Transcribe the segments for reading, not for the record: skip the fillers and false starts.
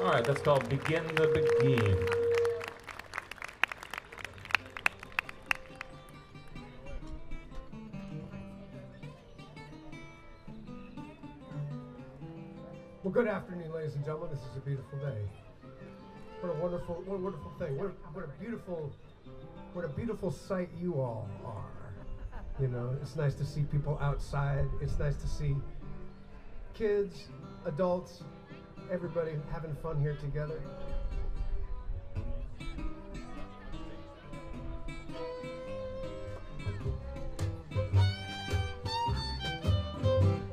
All right, that's called Begin the Begin. Well, good afternoon, ladies and gentlemen. This is a beautiful day. What a wonderful thing. What a beautiful sight you all are. You know, it's nice to see people outside. It's nice to see kids, adults, everybody having fun here together.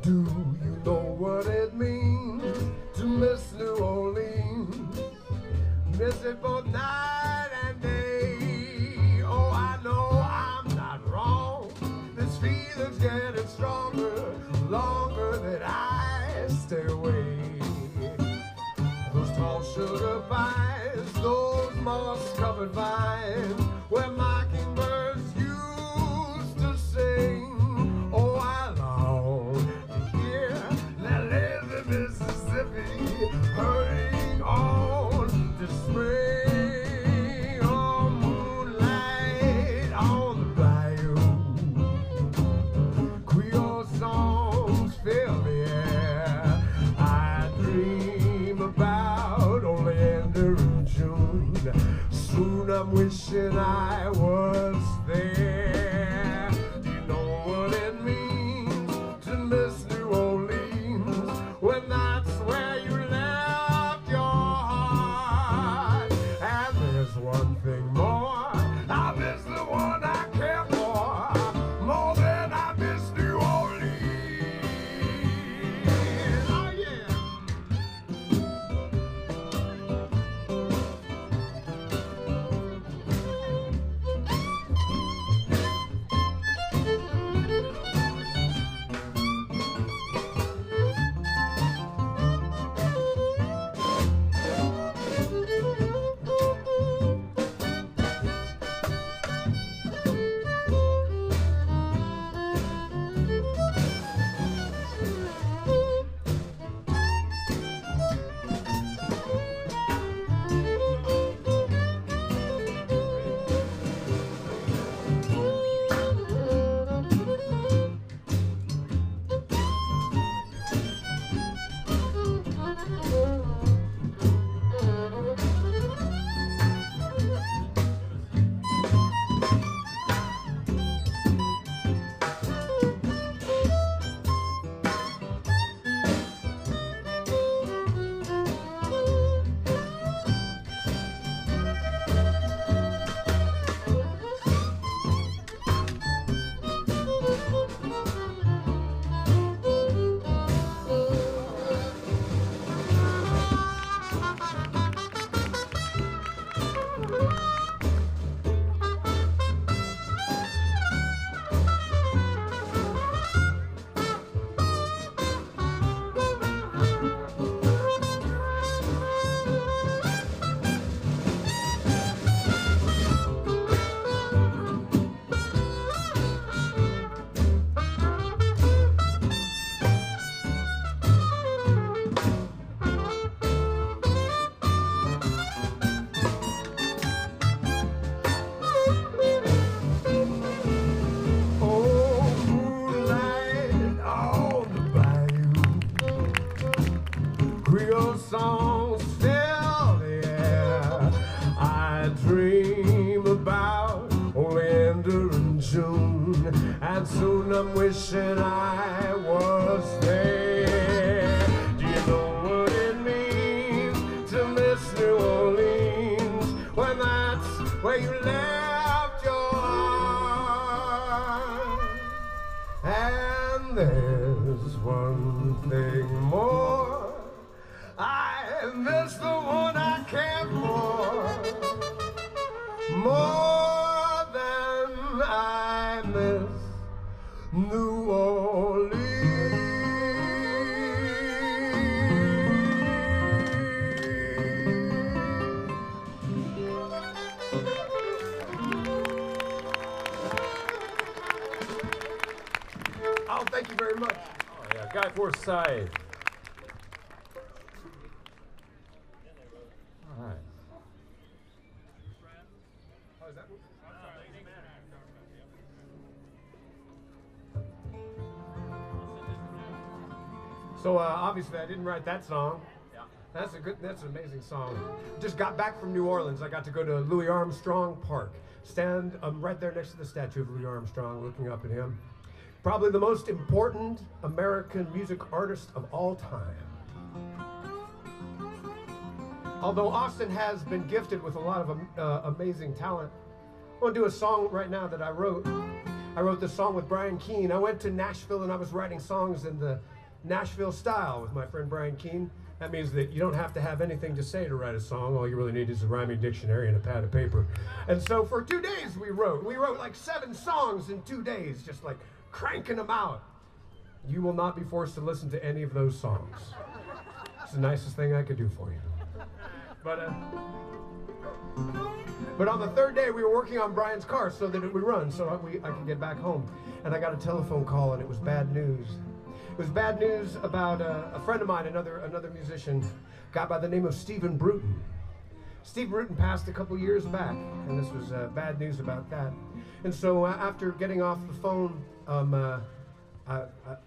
Do you know what it means to miss New Orleans? Miss it both night and day. Oh, I know I'm not wrong. This feeling's getting stronger the longer that I stay away. Those tall sugar pines, those moss-covered vines, where mockingbirds used to sing. Oh, I long to hear that lazy Mississippi hurrying on to spring. Oh, moonlight on the bayou, Creole songs fill the air. I dream about Oleander in June. Soon I'm wishing I was there. Do you know what it means to miss New Orleans when that's where you left your heart? And there's one thing more, I miss the one I care for more than I miss New Orleans. Oh yeah. Creole songs fill the air. I dream about Oleander in June, and soon I'm wishing I was there. Do you know what it means to miss New Orleans when that's where you left your heart? And there's one thing more, I miss the one I care for more than I miss New Orleans. Oh, thank you very much. Oh, yeah. Guy Forsyth. Oh, is that? So obviously I didn't write that song. That's an amazing song. Just got back from New Orleans. I got to go to Louis Armstrong Park. I'm right there next to the statue of Louis Armstrong, looking up at him. Probably the most important American music artist of all time. Although Austin has been gifted with a lot of amazing talent, I want to do a song right now that I wrote. I wrote this song with Brian Keane. I went to Nashville and I was writing songs in the Nashville style with my friend Brian Keane. That means that you don't have to have anything to say to write a song. All you really need is a rhyming dictionary and a pad of paper. And so for 2 days we wrote like 7 songs in 2 days, just like cranking them out. You will not be forced to listen to any of those songs. It's the nicest thing I could do for you. But on the 3rd day, we were working on Brian's car so that it would run, so I could get back home. And I got a telephone call, and it was bad news. It was bad news about a friend of mine, another musician, a guy by the name of Stephen Bruton. Steve Bruton passed a couple years back, and this was bad news about that. And so after getting off the phone, I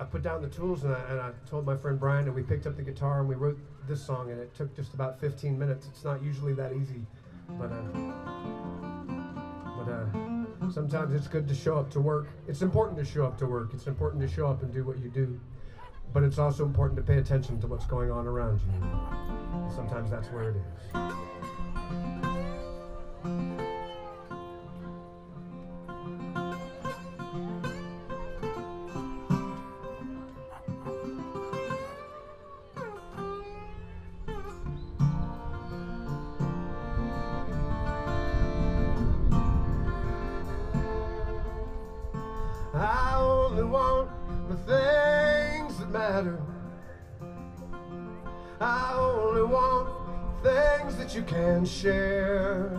put down the tools and I told my friend Brian, and we picked up the guitar and we wrote this song, and it took just about 15 minutes. It's not usually that easy, but sometimes it's good to show up to work. It's important to show up to work. It's important to show up and do what you do, but it's also important to pay attention to what's going on around you. And sometimes that's where it is. I only want the things that matter. I only want things that you can share.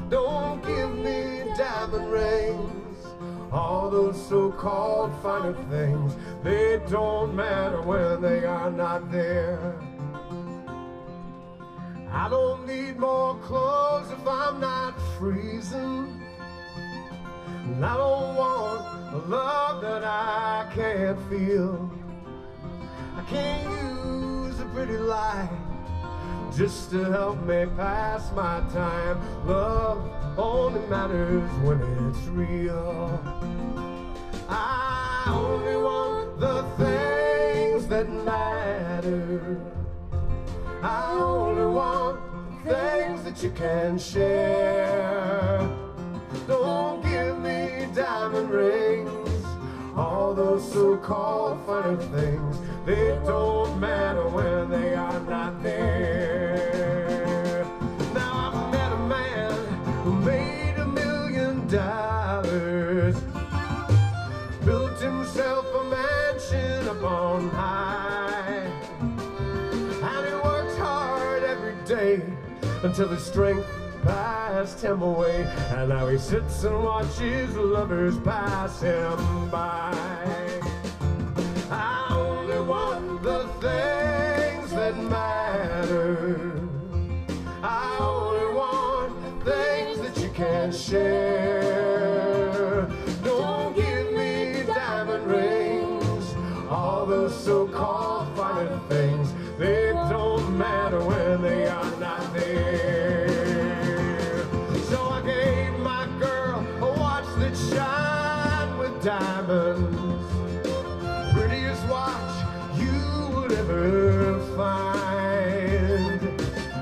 Don't give me diamond rings, all those so-called finer things. They don't matter when they are not there. I don't need more clothes if I'm not freezing. And I don't want a love that I can't feel. I can't use a pretty light just to help me pass my time. Love only matters when it's real. I only want the things that matter. I only want things that you can share. Don't give me diamond rings, all those so-called finer things. They don't matter when they are not there. Now I've met a man who made $1 million, built himself a mansion up on high, and he worked hard every day until his strength passed him away, and now he sits and watches lovers pass him by. I only want the things that matter. I only want things that you can share. Don't give me diamond rings, all those so-called finer things. They don't matter when they are not there. Shine with diamonds, prettiest watch you would ever find.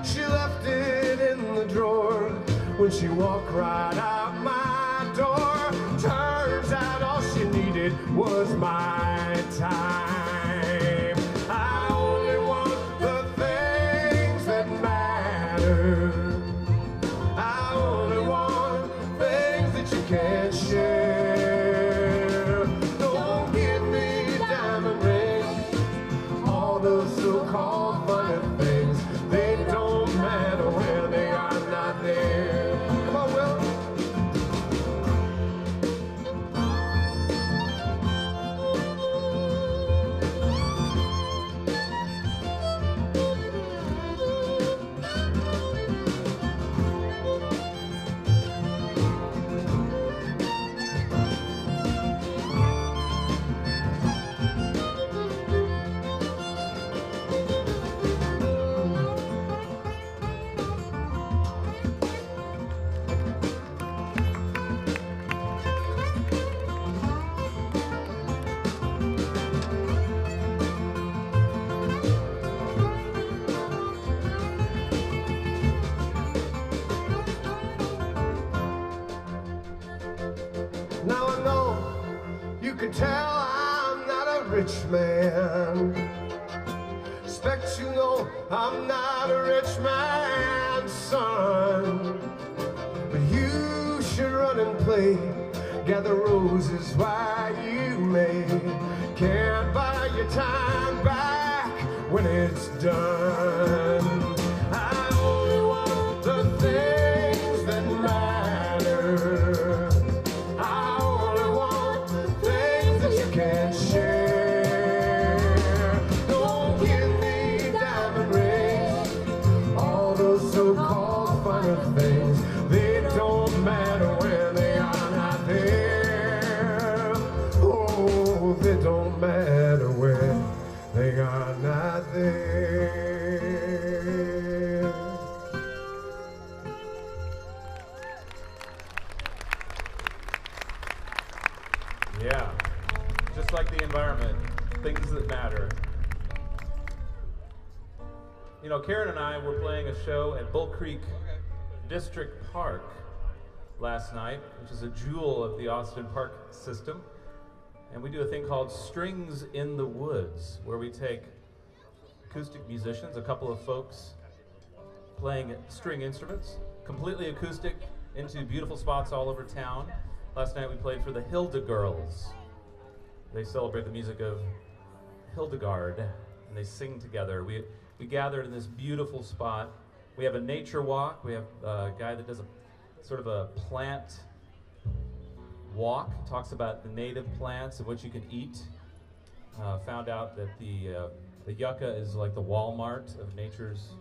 She left it in the drawer when she walked right out my door. Turns out all she needed was my time. I only want the things that matter. I only want things that you can share. Don't give me diamond rings, all those so-called finer things. They don't matter when they are not there. Come on, Will. rich man. Expect you know I'm not a rich man's son, but you should run and play, gather roses while you may. Can't buy your time back when it's done. I only want the things that matter. I only want the things that you can share. Don't give me diamond rings, all those so-called finer things. They don't matter when they are not there. Oh, they don't matter when they are not there. Yeah, just like the environment, things that matter. You know, Karen and I were playing a show at Bull Creek District Park last night, which is a jewel of the Austin Park system. And we do a thing called Strings in the Woods, where we take acoustic musicians, a couple of folks playing string instruments, completely acoustic, into beautiful spots all over town. Last night we played for the Hilda Girls. They celebrate the music of Hildegard, and they sing together. We gathered in this beautiful spot. We have a nature walk. We have a guy that does a sort of a plant walk, talks about the native plants and what you can eat. Found out that the yucca is like the Walmart of nature's